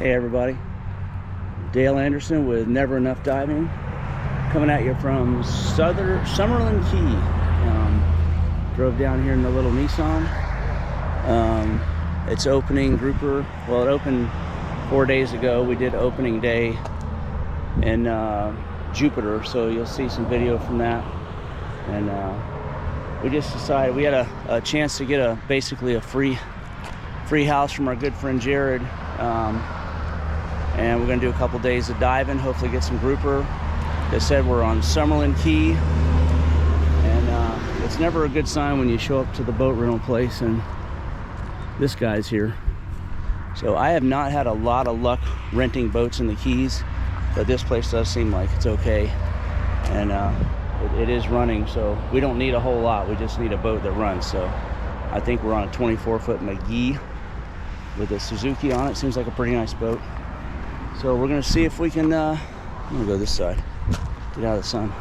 Hey everybody, Dale Anderson with Never Enough Diving, coming at you from Summerlin Key. Drove down here in the little Nissan. It's opening grouper. Well, it opened 4 days ago. We did opening day in Jupiter, so you'll see some video from that. And we just decided we had a chance to get basically a free house from our good friend Jared. And we're gonna do a couple days of diving, hopefully get some grouper. They said we're on Summerlin Key, and it's never a good sign when you show up to the boat rental place and this guy's here. So I have not had a lot of luck renting boats in the Keys, but this place does seem like it's okay, and it is running, so we don't need a whole lot. We just need a boat that runs. So I think we're on a 24-foot McGee with a Suzuki on it. Seems like a pretty nice boat. So we're gonna see if we can, I'm gonna go this side, get out of the sun.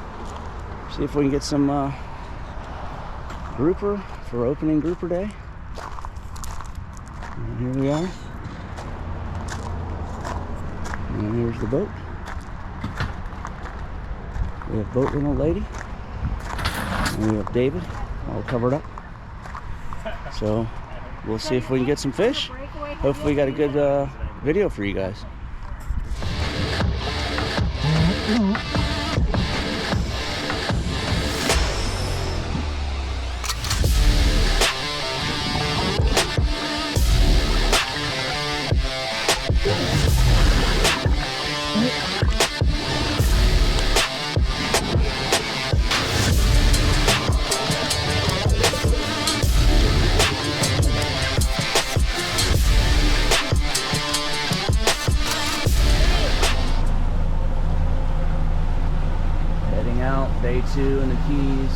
See if we can get some grouper for opening grouper day. And here we are. And here's the boat. We have boat rental lady. And we have David, all covered up. So we'll see if we can get some fish. Hopefully we got a good video for you guys. Day 2 in the Keys.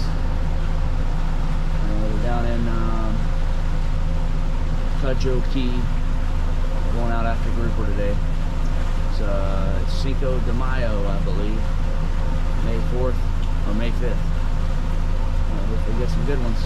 We're down in Cudjoe Key, going out after grouper today. It's Cinco de Mayo, I believe, May 4th or May 5th. Hopefully get some good ones.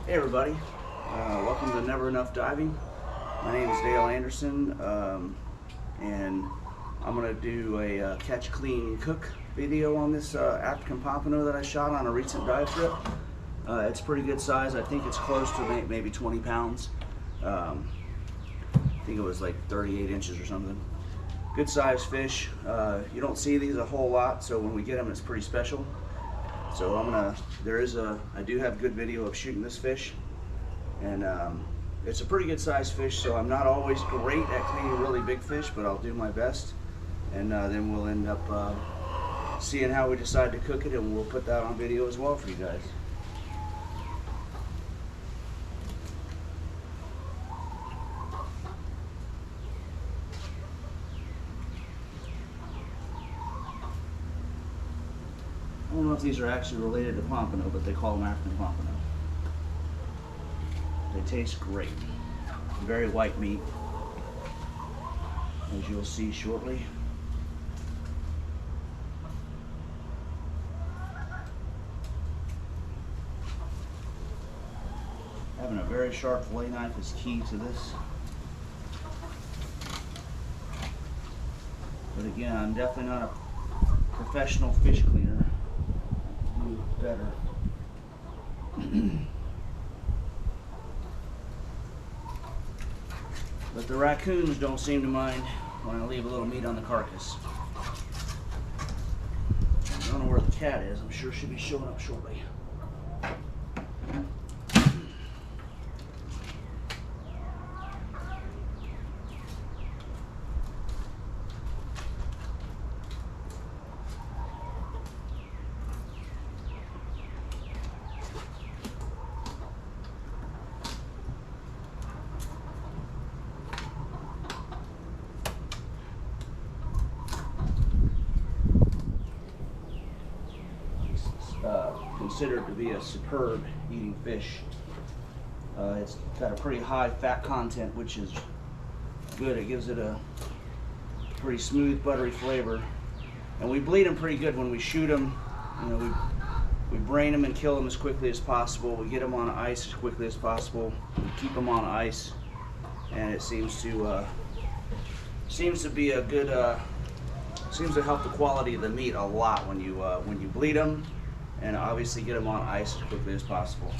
Hey everybody, welcome to Never Enough Diving. My name is Dale Anderson, and I'm going to do a catch, clean, cook video on this African Pompano that I shot on a recent dive trip. It's pretty good size. I think it's close to maybe 20 pounds. I think it was like 38 inches or something. Good size fish. You don't see these a whole lot, so when we get them it's pretty special. So I do have good video of shooting this fish, and it's a pretty good sized fish, so I'm not always great at cleaning really big fish, but I'll do my best, and then we'll end up seeing how we decide to cook it, and we'll put that on video as well for you guys. I don't know if these are actually related to Pompano, but they call them African Pompano. They taste great. Very white meat, as you'll see shortly. Having a very sharp fillet knife is key to this. But again, I'm definitely not a professional fish cleaner. Better. But the raccoons don't seem to mind when I leave a little meat on the carcass. I don't know where the cat is. I'm sure she'll be showing up shortly. Considered to be a superb eating fish. It's got a pretty high fat content, which is good. It gives it a pretty smooth, buttery flavor. And we bleed them pretty good when we shoot them. You know, we brain them and kill them as quickly as possible. We get them on ice as quickly as possible. We keep them on ice, and it seems to be a good. Seems to help the quality of the meat a lot when you bleed them. And obviously get them on ice as quickly as possible.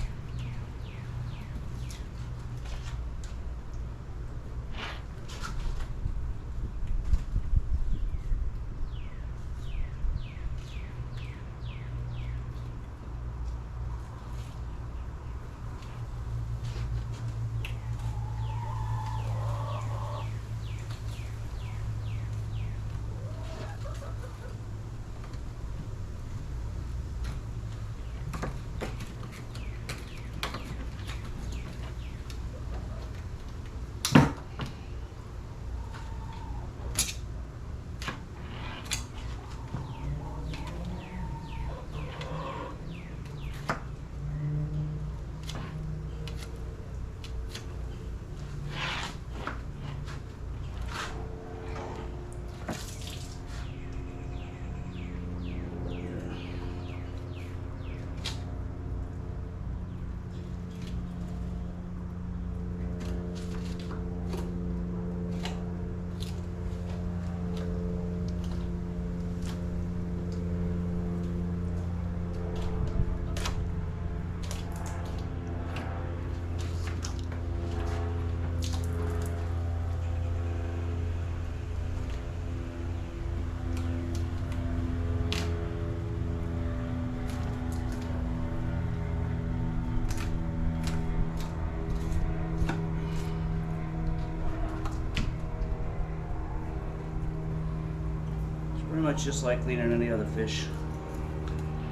Pretty much just like cleaning any other fish,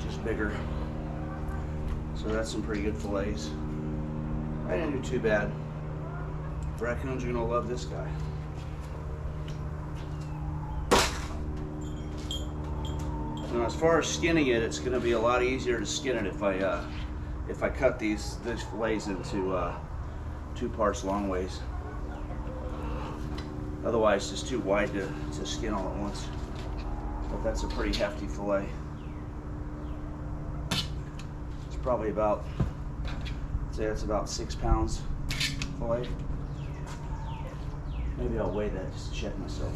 just bigger. So that's some pretty good fillets. I didn't do too bad. Raccoons are gonna love this guy. Now, as far as skinning it, it's gonna be a lot easier to skin it if I cut these fillets into 2 parts long ways. Otherwise, it's just too wide to skin all at once. But that's a pretty hefty fillet. It's probably about, I'd say it's about 6 pounds fillet. Maybe I'll weigh that just to check myself.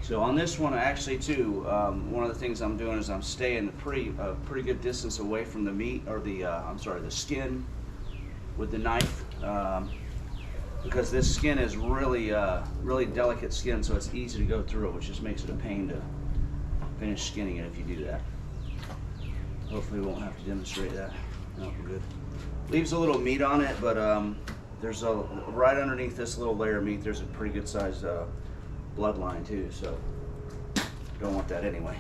So on this one, actually, too, one of the things I'm doing is I'm staying a pretty good distance away from the meat, or the the skin with the knife, because this skin is really really delicate skin, so it's easy to go through it, which just makes it a pain to finish skinning it if you do that. Hopefully we won't have to demonstrate that. No, we're good. Leaves a little meat on it, but there's right underneath this little layer of meat, there's a pretty good sized bloodline too, so don't want that anyway.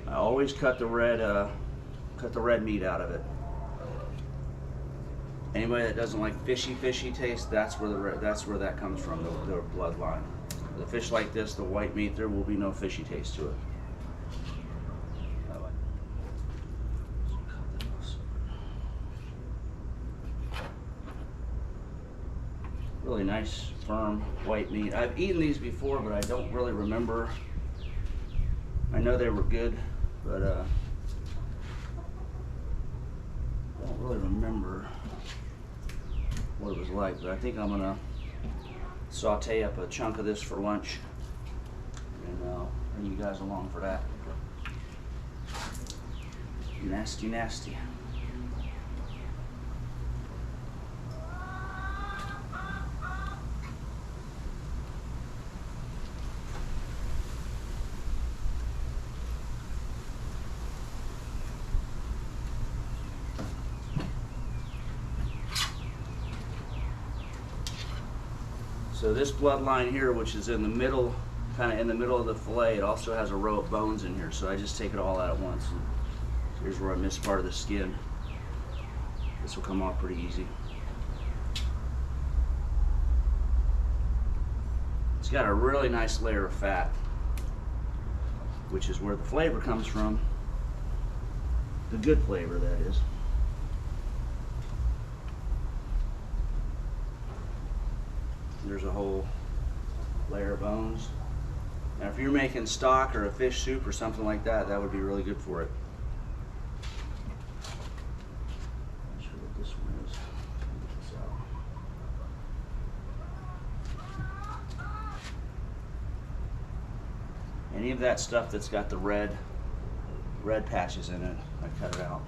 I always cut the red meat out of it. Anybody that doesn't like fishy taste, that's where that comes from, the bloodline. The fish like this, the white meat, there will be no fishy taste to it. Really nice, firm, white meat. I've eaten these before, but I don't really remember. I know they were good, but I don't really remember what it was like. But I think I'm gonna saute up a chunk of this for lunch, and bring you guys along for that. Nasty, nasty. So this bloodline here, which is in the middle, kind of in the middle of the fillet, it also has a row of bones in here, so I just take it all out at once. And here's where I missed part of the skin. This will come off pretty easy. It's got a really nice layer of fat, which is where the flavor comes from. The good flavor, that is. There's a whole layer of bones. Now if you're making stock or a fish soup or something like that, that would be really good for it. Not sure what this one is. Any of that stuff that's got the red patches in it, I cut it out.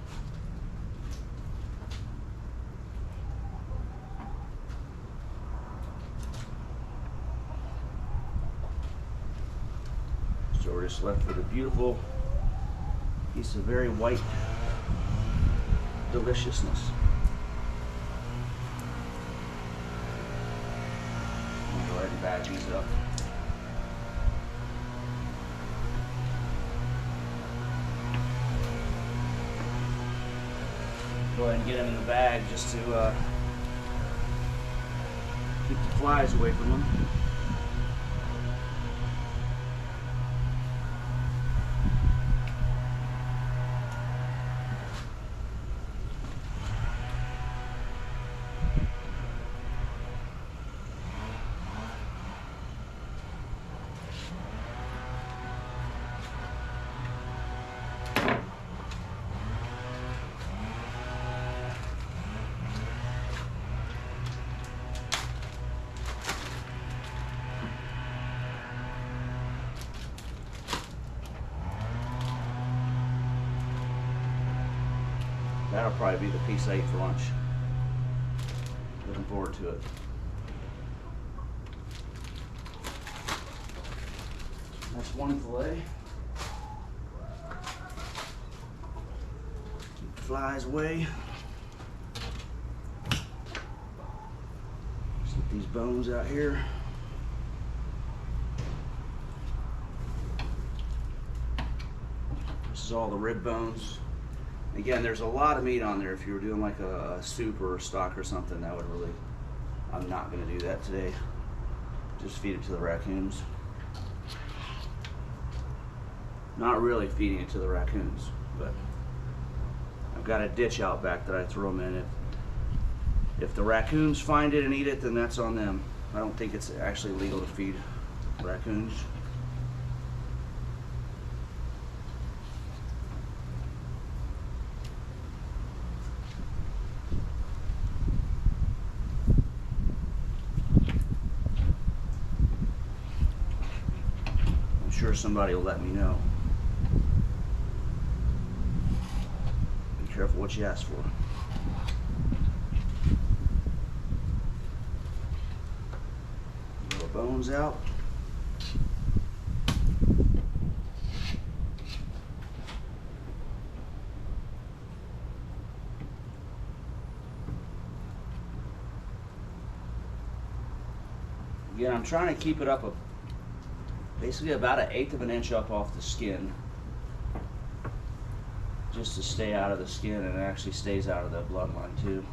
So we're just left with a beautiful piece of very white deliciousness. I'll go ahead and bag these up. Go ahead and get them in the bag just to keep the flies away from them. That'll probably be the piece I eat for lunch. Looking forward to it. That's one fillet. Keep the flies away. Slip these bones out here. This is all the rib bones. Again, there's a lot of meat on there. If you were doing like a soup or a stock or something, that would really, I'm not gonna do that today. Just feed it to the raccoons. Not really feeding it to the raccoons, but I've got a ditch out back that I throw them in. If the raccoons find it and eat it, then that's on them. I don't think it's actually legal to feed raccoons. I'm sure somebody will let me know. Be careful what you ask for. Little bones out. Again, I'm trying to keep it up basically about 1/8 of an inch up off the skin, just to stay out of the skin, and it actually stays out of the bloodline too.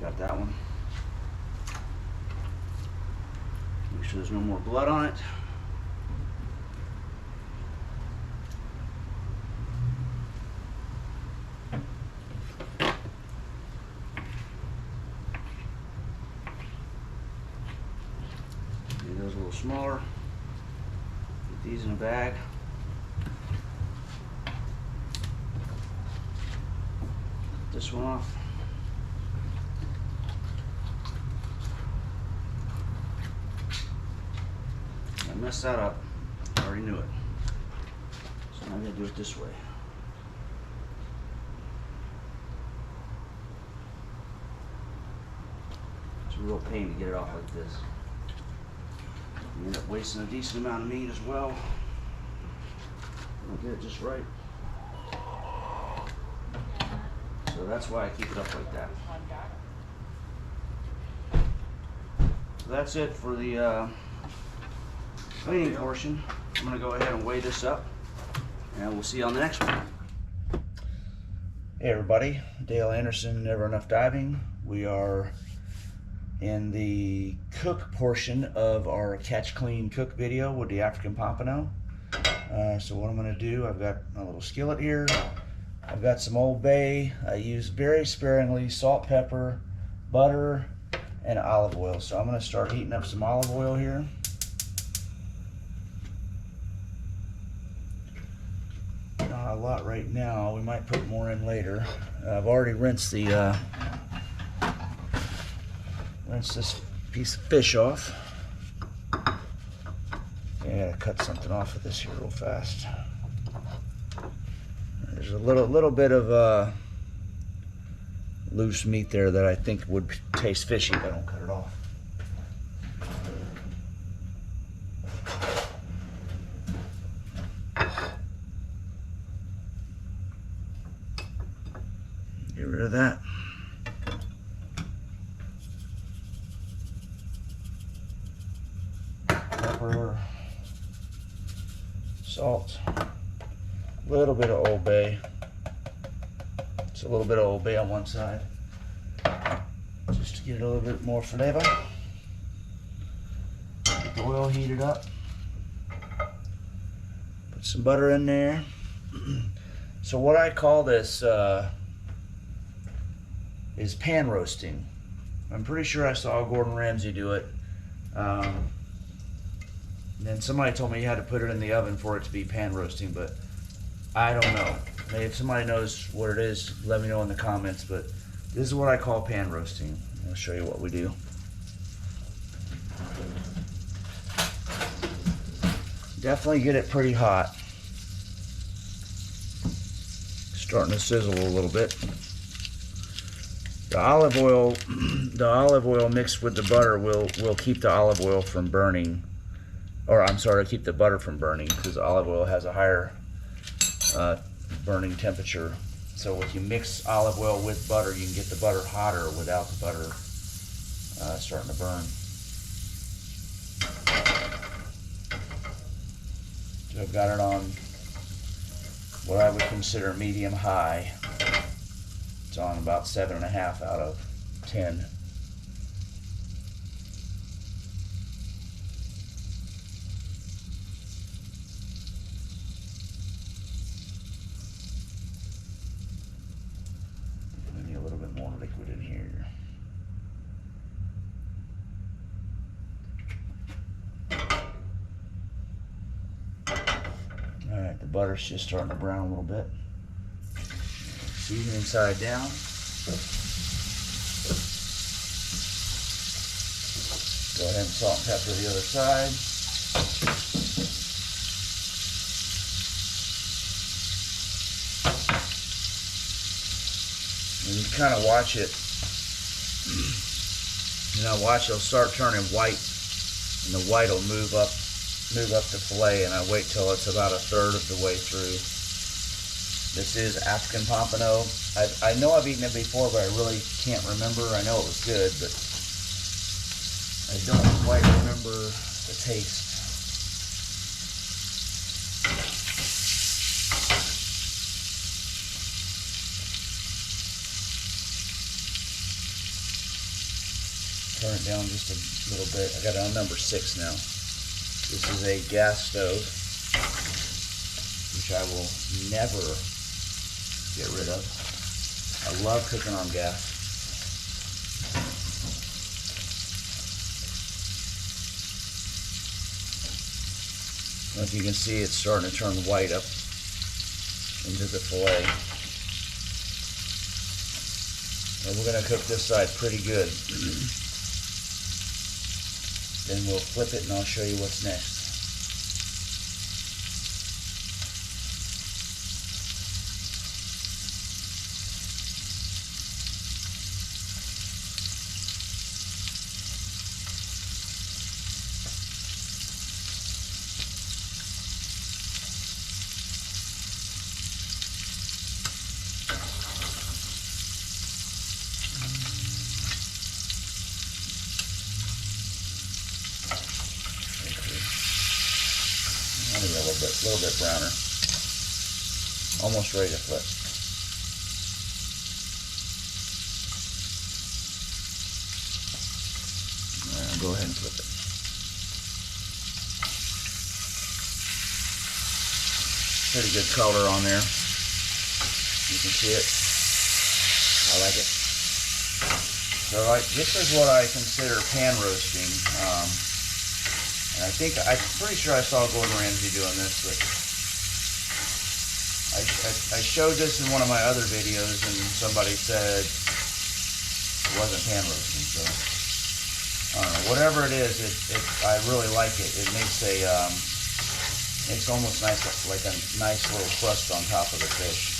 Got that one. Make sure there's no more blood on it. Those a little smaller. Get these in a bag. Cut this one off. I messed that up. I already knew it. So now I'm gonna do it this way. It's a real pain to get it off like this. You end up wasting a decent amount of meat as well. I'll get it just right. So that's why I keep it up like that. So that's it for the cleaning portion. I'm going to go ahead and weigh this up, and we'll see you on the next one. Hey everybody, Dale Anderson, Never Enough Diving. We are in the cook portion of our catch clean cook video with the African Pompano. So what I'm going to do, I've got my little skillet here. I've got some Old Bay. I use very sparingly salt, pepper, butter, and olive oil. So I'm going to start heating up some olive oil here. Not a lot right now. We might put more in later. I've already rinsed the rinse this piece of fish off. I gotta cut something off of this here real fast. There's a little bit of loose meat there that I think would taste fishy if I don't cut it off. Get rid of that. Pepper, salt, a little bit of Old Bay. It's a little bit of Old Bay on one side, just to get it a little bit more flavor. Get the oil heated up. Put some butter in there. So what I call this is pan roasting. I'm pretty sure I saw Gordon Ramsay do it. And then somebody told me you had to put it in the oven for it to be pan roasting, but I don't know. Maybe if somebody knows what it is, let me know in the comments, but this is what I call pan roasting. I'll show you what we do. definitely get it pretty hot. Starting to sizzle a little bit. The olive oil mixed with the butter will keep the olive oil from burning, or I'm sorry, keep the butter from burning, because olive oil has a higher burning temperature. So if you mix olive oil with butter, you can get the butter hotter without the butter starting to burn. So I've got it on what I would consider medium high. It's on about 7.5 out of 10. We need a little bit more liquid in here. All right, the butter's just starting to brown a little bit. Seasoning side down. Go ahead and salt and pepper the other side. And you kind of watch it. Watch it'll start turning white, and the white will move up the fillet, and I wait till it's about 1/3 of the way through. This is African Pompano. I know I've eaten it before, but I really can't remember. I know it was good, but I don't quite remember the taste. Turn it down just a little bit. I got it on number 6 now. This is a gas stove, which I will never get rid of. I love cooking on gas. As you can see, it's starting to turn white up into the fillet. And we're going to cook this side pretty good. Then we'll flip it and I'll show you what's next. A little bit browner. Almost ready to flip. All right, I'll go ahead and flip it. Pretty good color on there. You can see it. I like it. So this is what I consider pan roasting. And I'm pretty sure I saw Gordon Ramsay doing this, but I showed this in one of my other videos, and somebody said it wasn't pan roasting. So I don't know. Whatever it is, I really like it. It makes makes almost nice, like a nice little crust on top of the fish.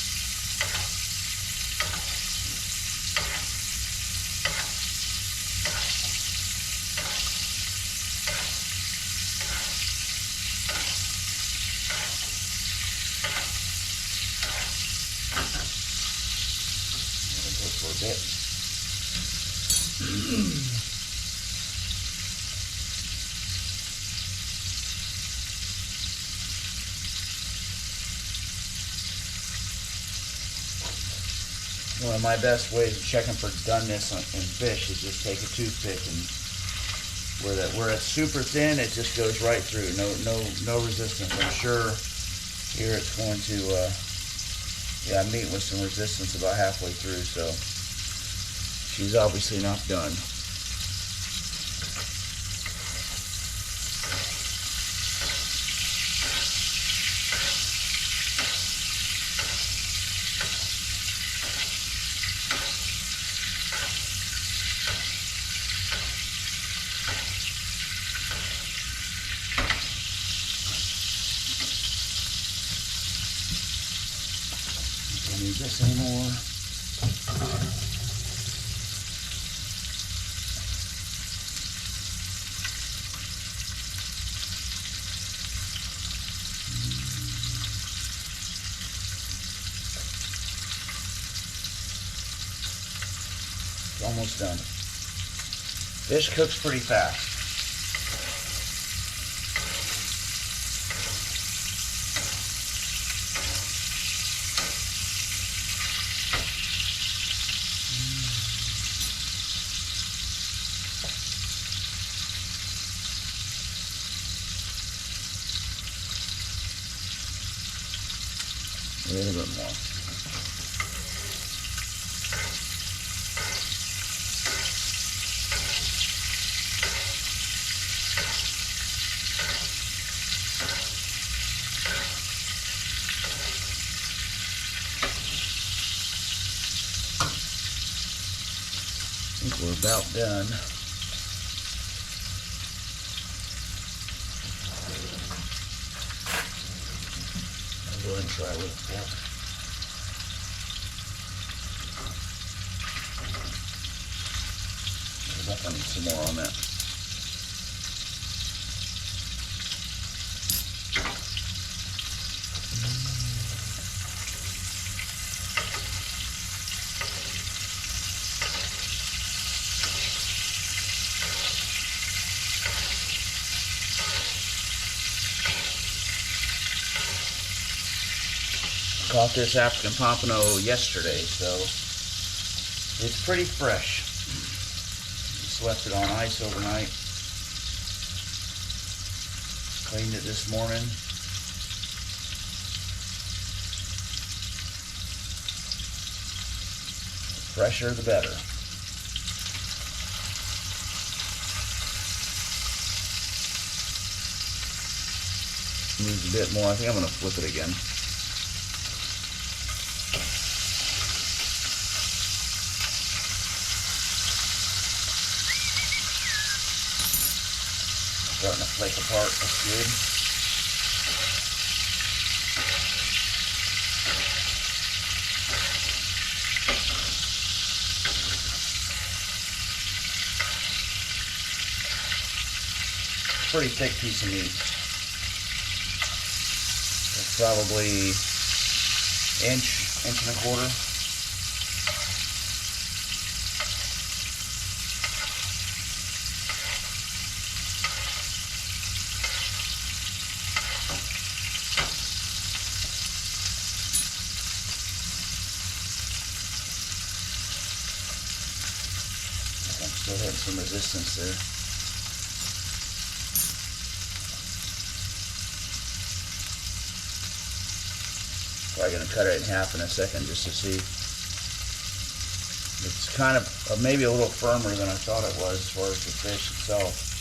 For a bit. One of my best ways of checking for doneness in fish is just take a toothpick, and where it's super thin, it just goes right through. No resistance. I'm sure here it's going to I'm meeting with some resistance about halfway through, so she's obviously not done. use this anymore. Almost done. Fish cooks pretty fast. A little bit more. I think we're about done. I'll go ahead and try with a fork. I'll definitely need some more on that. Caught this African pompano yesterday, so it's pretty fresh. Just left it on ice overnight. Cleaned it this morning. The fresher the better. Needs a bit more. I think I'm going to flip it again. Starting to flake apart, that's good. Pretty thick piece of meat. It's probably inch and a quarter. Still having some resistance there. Probably going to cut it in half in a second just to see. It's kind of maybe a little firmer than I thought it was as far as the fish itself.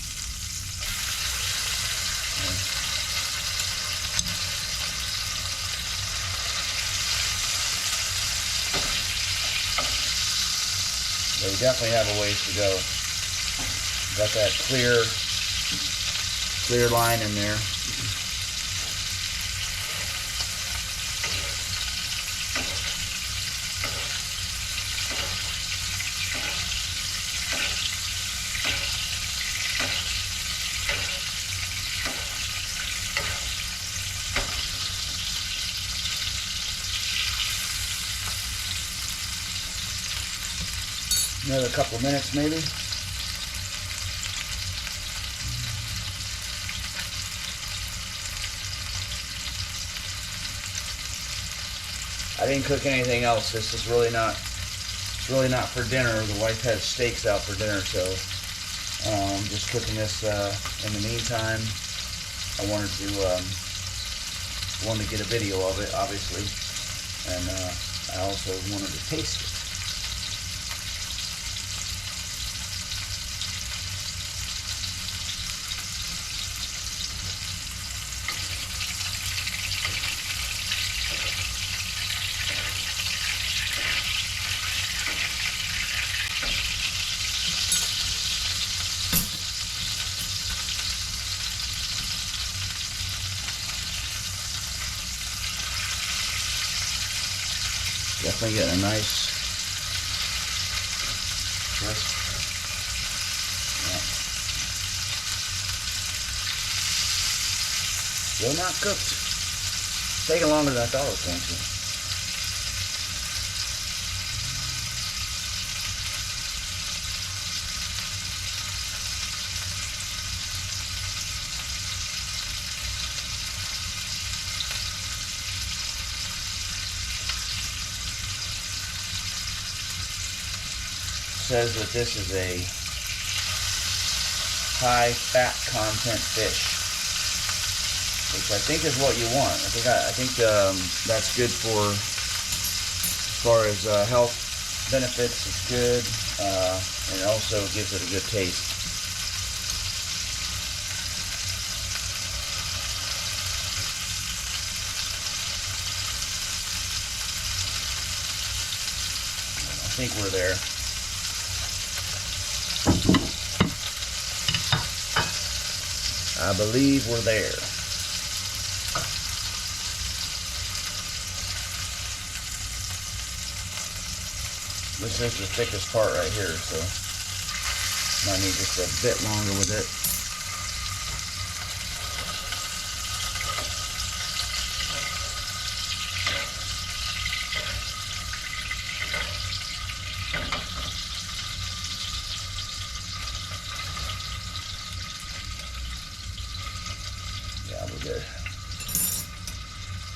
But we definitely have a ways to go. Got that clear line in there. Another couple of minutes maybe. I didn't cook anything else. This is really not for dinner. The wife has steaks out for dinner, so just cooking this in the meantime. I wanted to get a video of it, obviously, and I also wanted to taste it. Definitely getting a nice crisp. Yeah. Still not cooked. It's taking longer than I thought it was going to. Says that this is a high fat content fish, which I think is what you want. I think that's good for as far as health benefits. It's good, and it also gives it a good taste. I think we're there. I believe we're there. This is the thickest part right here, so might need just a bit longer with it. Yeah, we're good.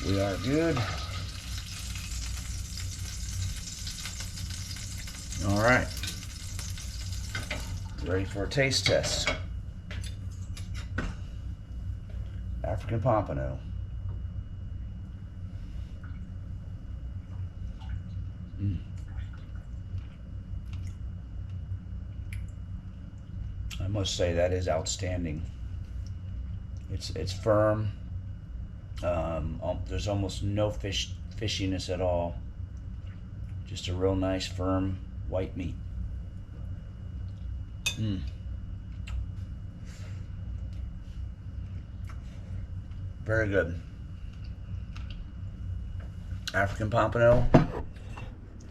We are good. All right. Ready for a taste test. African Pompano. I must say that is outstanding. It's firm. There's almost no fishiness at all. Just a real nice, firm white meat. Very good. African Pompano.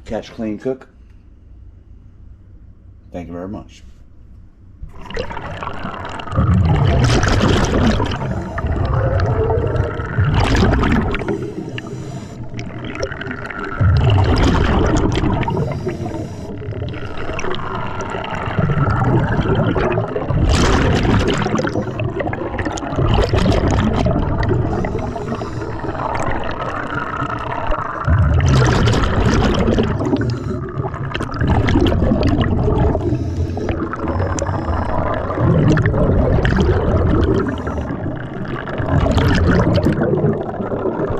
Catch, clean, cook. Thank you very much.